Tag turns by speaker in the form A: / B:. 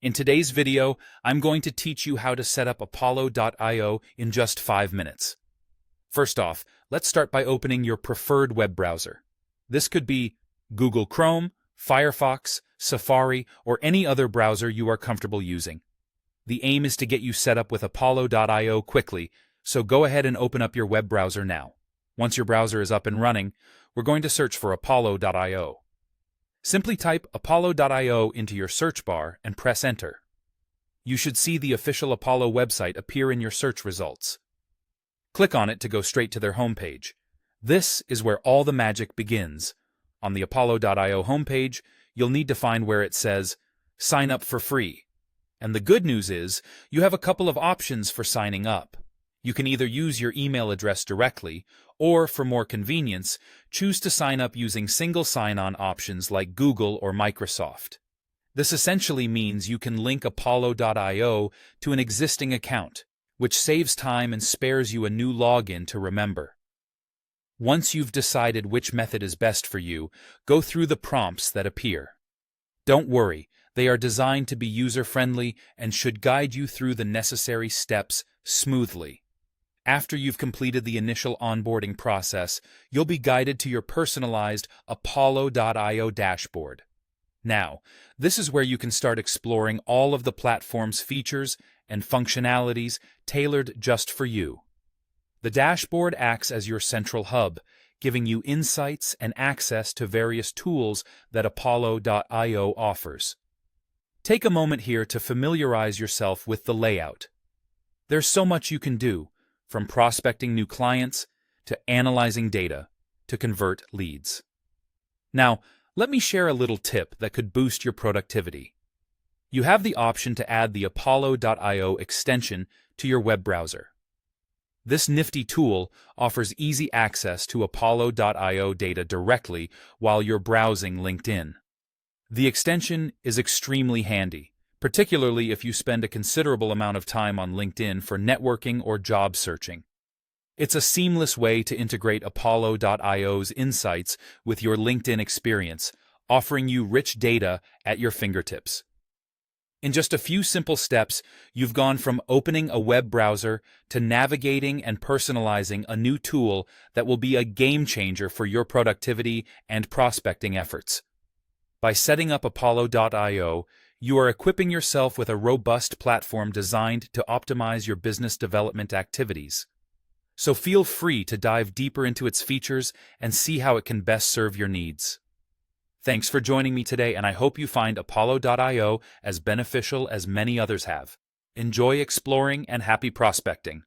A: In today's video, I'm going to teach you how to set up Apollo.io in just 5 minutes. First off, let's start by opening your preferred web browser. This could be Google Chrome, Firefox, Safari, or any other browser you are comfortable using. The aim is to get you set up with Apollo.io quickly, so go ahead and open up your web browser now. Once your browser is up and running, we're going to search for Apollo.io. Simply type Apollo.io into your search bar and press Enter. You should see the official Apollo website appear in your search results. Click on it to go straight to their homepage. This is where all the magic begins. On the Apollo.io homepage, you'll need to find where it says, Sign up for free. And the good news is, you have a couple of options for signing up. You can either use your email address directly, or, for more convenience, choose to sign up using single sign-on options like Google or Microsoft. This essentially means you can link Apollo.io to an existing account, which saves time and spares you a new login to remember. Once you've decided which method is best for you, go through the prompts that appear. Don't worry, they are designed to be user-friendly and should guide you through the necessary steps smoothly. After you've completed the initial onboarding process, you'll be guided to your personalized Apollo.io dashboard. Now, this is where you can start exploring all of the platform's features and functionalities tailored just for you. The dashboard acts as your central hub, giving you insights and access to various tools that Apollo.io offers. Take a moment here to familiarize yourself with the layout. There's so much you can do, from prospecting new clients, to analyzing data, to convert leads. Now, let me share a little tip that could boost your productivity. You have the option to add the Apollo.io extension to your web browser. This nifty tool offers easy access to Apollo.io data directly while you're browsing LinkedIn. The extension is extremely handy, particularly if you spend a considerable amount of time on LinkedIn for networking or job searching. It's a seamless way to integrate Apollo.io's insights with your LinkedIn experience, offering you rich data at your fingertips. In just a few simple steps, you've gone from opening a web browser to navigating and personalizing a new tool that will be a game changer for your productivity and prospecting efforts. By setting up Apollo.io, you are equipping yourself with a robust platform designed to optimize your business development activities. So feel free to dive deeper into its features and see how it can best serve your needs. Thanks for joining me today, and I hope you find Apollo.io as beneficial as many others have. Enjoy exploring and happy prospecting.